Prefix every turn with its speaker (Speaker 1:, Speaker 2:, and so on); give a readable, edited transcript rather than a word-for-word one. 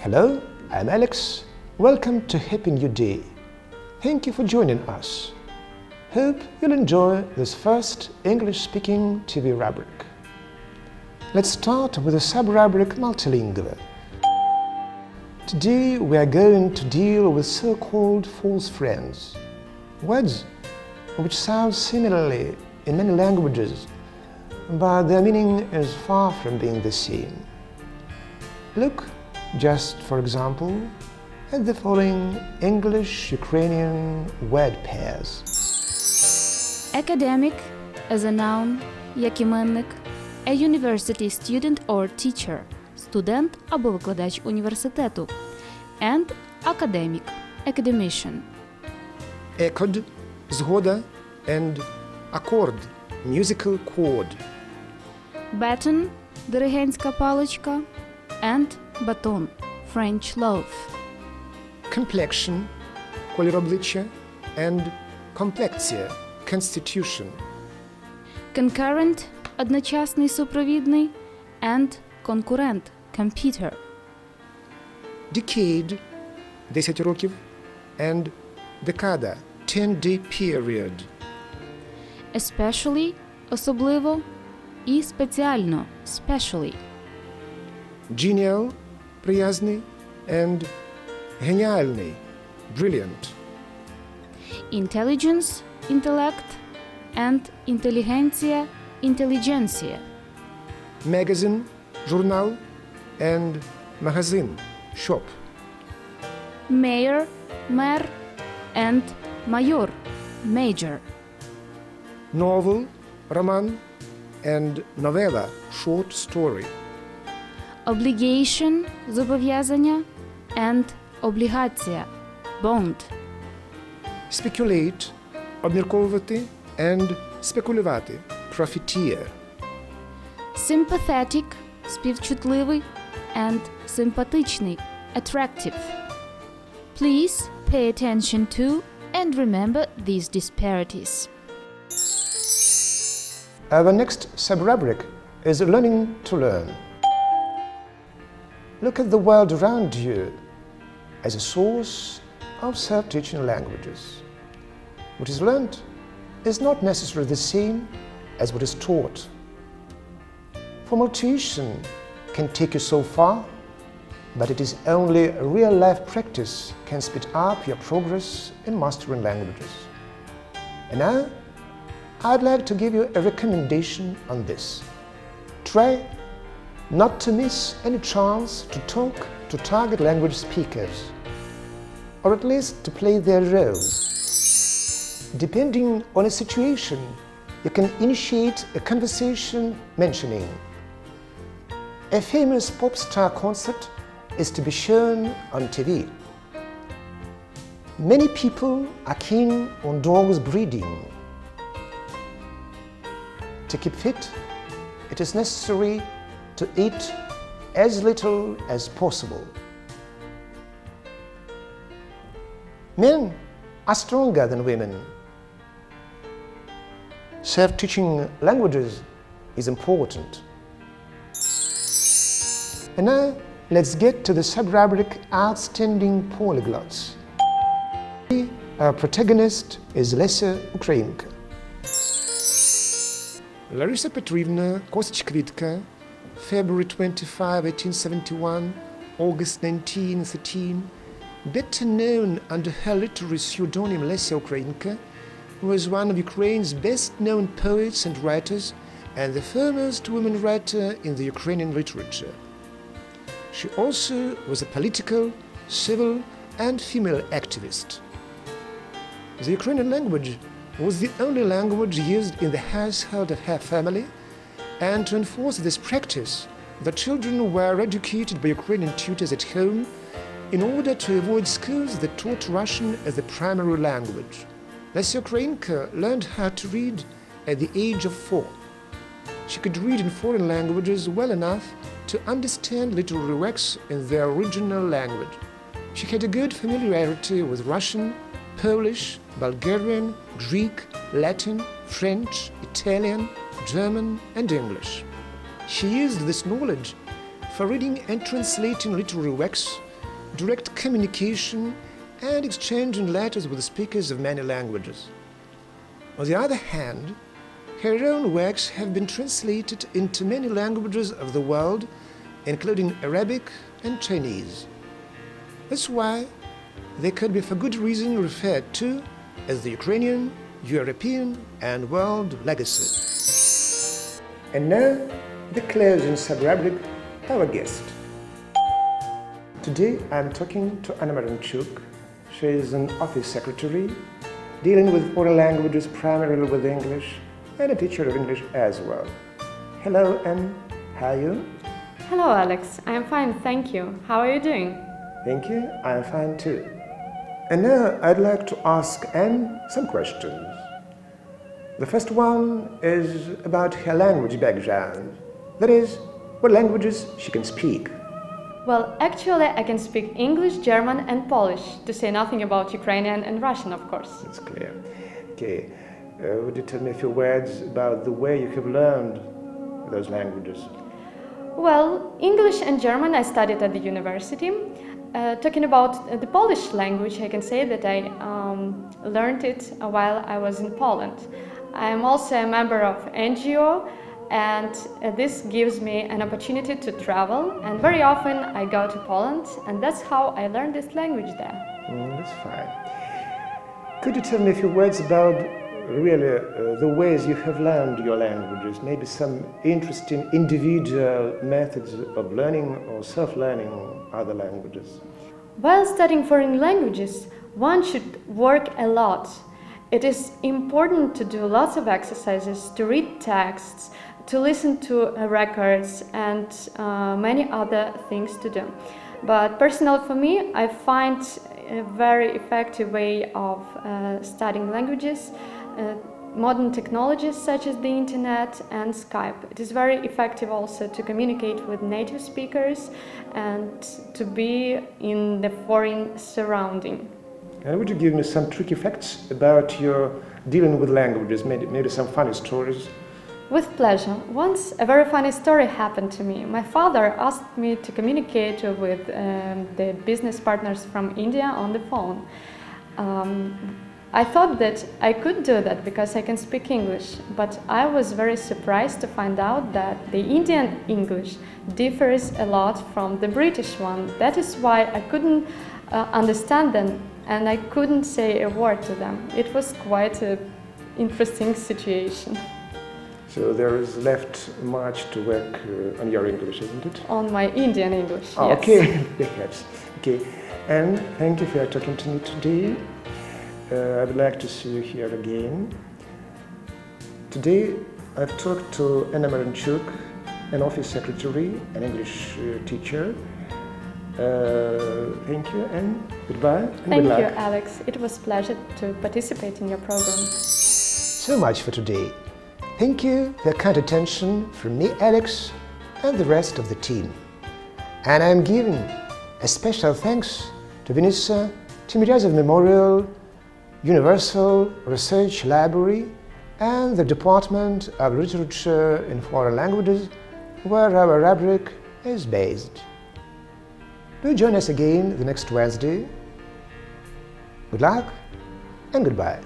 Speaker 1: Hello, I'm Alex. Welcome to Happy New Day. Thank you for joining us. Hope you'll enjoy this first English-speaking TV rubric. Let's start with the sub-rubric Multilingual. Today we are going to deal with so-called false friends, words which sound similarly in many languages, but their meaning is far from being the same. Look, just for example, at the following English-Ukrainian word pairs.
Speaker 2: Academic as a noun, як іменник, a university student or teacher, студент або викладач університету, and academic, academician.
Speaker 1: Ecod – згода and accord – musical chord.
Speaker 2: Baton – диригентська паличка, and baton – French loaf.
Speaker 1: Complexion – колір обличчя and complexia – constitution.
Speaker 2: Concurrent – одночасний супровідний, and concurrent – computer.
Speaker 1: Decade – 10 років and decada – 10-day period.
Speaker 2: Especially – особливо, і спеціально – specially.
Speaker 1: Genial – приязний and геніальний – brilliant.
Speaker 2: Intelligence – інтелект, and інтелігенція – інтелігенція.
Speaker 1: Magazine – журнал and магазин – shop.
Speaker 2: Mayor – мер, and майор – major.
Speaker 1: Novel – роман and novella – short story.
Speaker 2: Obligation – зобов'язання, and облігація – bond.
Speaker 1: Speculate – обмірковувати and спекулювати – profiteer.
Speaker 2: Sympathetic – співчутливий, and симпатичний – attractive. Please pay attention to and remember these disparities.
Speaker 1: Our next sub-rubric is learning to learn. Look at the world around you as a source of self-teaching languages. What is learned is not necessarily the same as what is taught. Formal tuition can take you so far, but it is only real-life practice can speed up your progress in mastering languages. And now, I'd like to give you a recommendation on this. Try not to miss any chance to talk to target language speakers, or at least to play their role. Depending on a situation, you can initiate a conversation mentioning a famous pop star concert is to be shown on TV. Many people are keen on dogs breeding. To keep fit, it is necessary to eat as little as possible. Men are stronger than women. Self-teaching languages is important. And now, let's get to the sub-rubric Outstanding Polyglots. Our protagonist is Lesia Ukrainka. Larissa Petrovna Kosich-Kvitka, February 25, 1871, August 1913, better known under her literary pseudonym Lesia Ukrainka, was one of Ukraine's best-known poets and writers and the foremost woman writer in the Ukrainian literature. She also was a political, civil, and female activist. The Ukrainian language was the only language used in the household of her family, and to enforce this practice, the children were educated by Ukrainian tutors at home in order to avoid schools that taught Russian as the primary language. Lesia Ukrainka learned how to read at the age of 4. She could read in foreign languages well enough to understand literary works in their original language. She had a good familiarity with Russian, Polish, Bulgarian, Greek, Latin, French, Italian, German, and English. She used this knowledge for reading and translating literary works direct communication and exchanging letters with speakers of many languages. On the other hand, her own works have been translated into many languages of the world, including Arabic and Chinese. That's why they could be for good reason referred to as the Ukrainian, European and world legacy. And now, the closing sub-rubric, our guest. Today I'm talking to Anna Maranchuk. She is an office secretary dealing with foreign languages, primarily with English, and a teacher of English as well. Hello, Anne. How are you?
Speaker 3: Hello, Alex. I'm fine, thank you. How are you doing?
Speaker 1: Thank you. I'm fine too. And now I'd like to ask Anne some questions. The first one is about her language background. That is, what languages she can speak.
Speaker 3: Well, actually, I can speak English, German, and Polish, to say nothing about Ukrainian and Russian, of course.
Speaker 1: That's clear. Okay. Would you tell me a few words about the way you have learned those languages?
Speaker 3: Well, English and German I studied at the university. Talking about the Polish language, I can say that I learned it while I was in Poland. I am also a member of NGO, and this gives me an opportunity to travel, and very often I go to Poland, and that's how I learned this language there.
Speaker 1: That's fine. Could you tell me a few words about really the ways you have learned your languages, maybe some interesting individual methods of learning or self-learning other languages?
Speaker 3: While studying foreign languages, one should work a lot. It is important to do lots of exercises, to read texts, to listen to records, and many other things to do. But personally for me, I find a very effective way of studying languages, modern technologies such as the internet and Skype. It is very effective also to communicate with native speakers and to be in the foreign surrounding.
Speaker 1: And would you give me some tricky facts about your dealing with languages, maybe some funny stories?
Speaker 3: With pleasure. Once a very funny story happened to me. My father asked me to communicate with the business partners from India on the phone. I thought that I could do that because I can speak English, but I was very surprised to find out that the Indian English differs a lot from the British one. That is why I couldn't understand them and I couldn't say a word to them. It was quite an interesting situation.
Speaker 1: So there is left much to work on your English, isn't it?
Speaker 3: On my Indian English,
Speaker 1: oh,
Speaker 3: yes.
Speaker 1: Okay, perhaps. Okay, and thank you for talking to me today. I would like to see you here again. Today I've talked to Anna Maranchuk, an office secretary, an English teacher. Thank you and goodbye and
Speaker 3: Thank
Speaker 1: good luck.
Speaker 3: you, Alex. It was a pleasure to participate in your program.
Speaker 1: So much for today. Thank you for your kind attention from me, Alex, and the rest of the team. And I'm giving a special thanks to Vinnytsia Timoryazov Memorial Universal Research Library and the Department of Literature in Foreign Languages, where our rubric is based. Do join us again the next Wednesday. Good luck and goodbye.